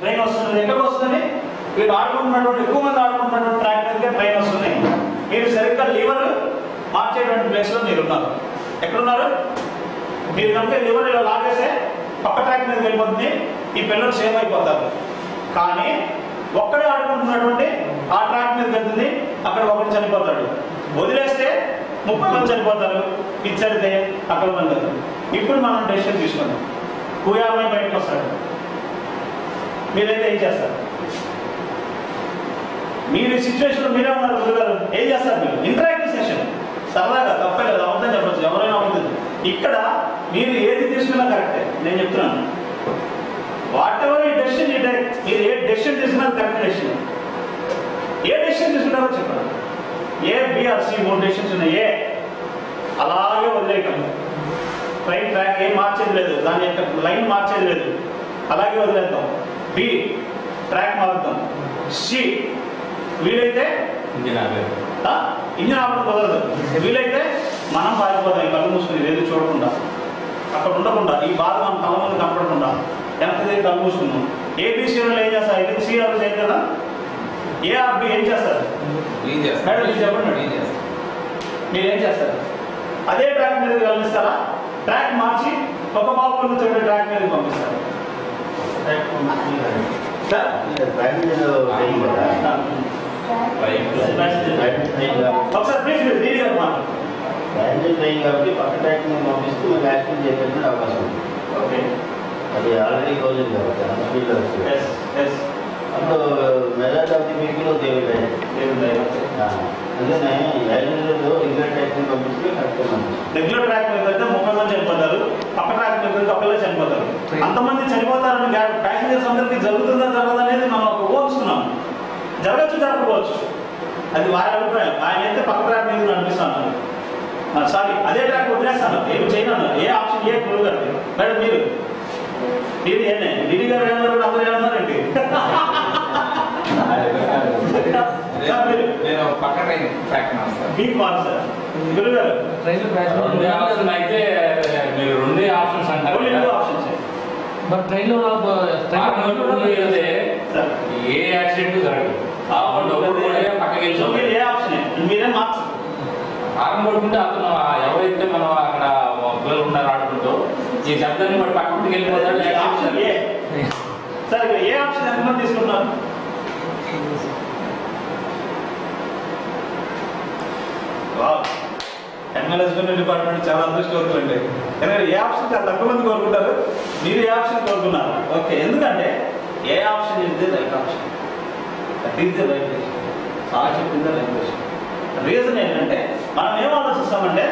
Train వస్తుంది. ఎక్కడికి వస్తుంది? వీళ్ళు ఆడుకుంటున్నటువంటి ఎక్కువ మంది ఆడుకుంటున్నటువంటి ట్రాక్ మీదకే ట్రైన్ వస్తుంది. మీరు సరిగ్గా లివర్ మార్చేటువంటి ప్లేస్లో మీరు ఉన్నారు. ఎక్కడున్నారు? మీరు కనుక లివర్ ఇలా లాగేస్తే పక్క ట్రాక్ మీద వెళ్ళిపోతుంది, ఈ పిల్లలు సేఫ్ అయిపోతారు. కానీ ఒక్కడే ఆడుకుంటున్నటువంటి ఆ ట్రాక్ మీద వెళ్తుంది, అక్కడ ఒకటి చనిపోతాడు. వదిలేస్తే 30 మంది చనిపోతారు, ఇచ్చడితే అక్కడ ఉండదు. ఇప్పుడు మనం డెసిషన్ తీసుకున్నాం, కూయామని బయటకు వస్తాడు. మీరైతే ఏం చేస్తారు? మీరు ఈ సిచ్యువేషన్లో మీరే ఉన్నారు, గురుగారు ఏం చేస్తారు? మీరు ఇంటరాక్టివ్ సెషన్ సరదాగా తప్పలేదు, అవుతుందని చెప్పచ్చు, ఎవరైనా అవుతుంది. ఇక్కడ మీరు ఏది తీసుకున్నా కరెక్టే. నేను చెప్తున్నాను, వాట్ ఎవర్ ఈ డెసిషన్ మీరు ఏ డెసిషన్ తీసుకున్నా కరెక్ట్ డెసిషన్. ఏ డెసిషన్ తీసుకుంటారో చెప్పండి. ఏ బిఆర్సి 3 డెసిషన్స్ ఉన్నాయి. ఏ అలాగే వదిలేయటం, ట్రైన్ ట్రాక్ ఏం మార్చేది లేదు, దాని యొక్క లైన్ మార్చేది లేదు, అలాగే వదిలేద్దాం. బి ట్రాక్ మారుద్దాం. సి వీలైతే ఇంజిన్ ఆపడం కుదరదు. వీలైతే మనం పారిపోదాం, కళ్ళు మూసుకుని ఏది చూడకుండా, అక్కడ ఉండకుండా, ఈ బాధ మనం తల ముందు కనపడకుండా వెనక్కి దగ్గర కళ్ళు మూసుకున్నాం. ఏబిసిలో ఏం చేస్తారు? ఇది సిఆర్ చేయదు కదా. ఏఆర్బి ఏం చేస్తారు? మేడం మీరు చెప్పండి, మీరు ఏం చేస్తారు? అదే ట్రాక్ మీద పంపిస్తారా? ట్రాక్ మార్చి ఒక బాబు నుంచి ట్రాక్ మీద పంపిస్తారు. ఒకసారి ప్లీజ్ దీని గారు ట్రైన్ కాబట్టి పక్క ట్రాక్ మీద పంపిస్తూ మేము యాక్సిడెంట్ చేయాల్సిన అవకాశం ఉంది. ఓకే, అది ఆల్రెడీ క్లోజ్ ఉంది కాబట్టి అంత స్పీడ్లో అప్పుడు మెజారిటీ ఆఫ్ ది పీపుల్ దేవుడు అందుకనే యాక్సిడెంట్లో రెగ్యులర్ ట్రాక్ మీద పంపిస్తే కరెక్ట్గా పంపిస్తాం. రెగ్యులర్ ట్రాక్ మీద వెళ్తే 30 మంది చనిపోతారు, పక్క ట్రాక్ మీద వెళ్తే ఒక్కళ్ళే చనిపోతారు. అంతమంది చనిపోతారని ప్యాసింజర్స్ అందరికీ జరుగుతుందా జరగదు అనేది మనం ఒక ఊహిస్తున్నాం. జరగచ్చు, జరగకపోవచ్చు, అది వారి అభిప్రాయం. ఆయన అయితే పక్క ట్రాక్ మీద నడిపిస్తాను, సారీ అదే ట్రాక్ వదిలేస్తాను, ఏమి చేయను. ఏ ఆప్షన్? ఏ క్లూ గారు మేడం మీరు ఏనే డిడి గారు ఏమన్నారు, అందరూ ఏమన్నారండి? మీకు మారు సార్ గురు గారు అయితే మీరు 2 ఆప్షన్స్ అంటారు. 2 ఆప్షన్స్. ట్రైన్లో ఏ యాక్సిడెంట్ జరగదు, పక్కకి మీరు ఏ ఆప్షన్ మీరేం మార్చు. ఆరం కొట్టుకుంటే అతను ఎవరైతే మనం అక్కడ పిల్లలు ఉన్నారు ఆడుకుంటూ ఈ శబ్దాన్ని వాడు పక్కకి వెళ్ళిపోతాడు. Option A. సరే ఏ ఆప్షన్ ఎంతమంది తీసుకుంటున్నారు? ఎమ్మెల్యేస్మెంట్ డిపార్ట్మెంట్ చాలా అదృష్టవంతులు అండి. ఎందుకంటే ఏ ఆప్షన్ చాలా తక్కువ మంది కోరుకుంటారు, మీరు ఏ ఆప్షన్ కోరుకున్నారు. ఓకే, ఎందుకంటే ఏ option is the right option, that is the right decision. Sir చెప్పింది రైట్ డెసిషన్. రీజన్ ఏంటంటే మనం ఏం ఆలోచిస్తామంటే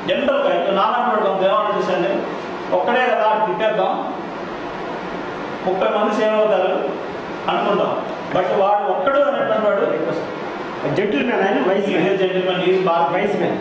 జనరల్గా ఇప్పుడు నాన్నప్పుడు ఏం ఆలోచిస్తాండి, ఒక్కడే కదా తిప్పేద్దాం, 30 మంది సేవ్ అవుతారు అనుకుంటాం. బట్ వాడు ఒక్కడు అనేటువంటి వాడు జెంటిల్మెన్, ఆయన వైస్ మ్యాన్, జెంటిల్మెన్ ఈజ్ బాగా వైస్ మ్యాన్.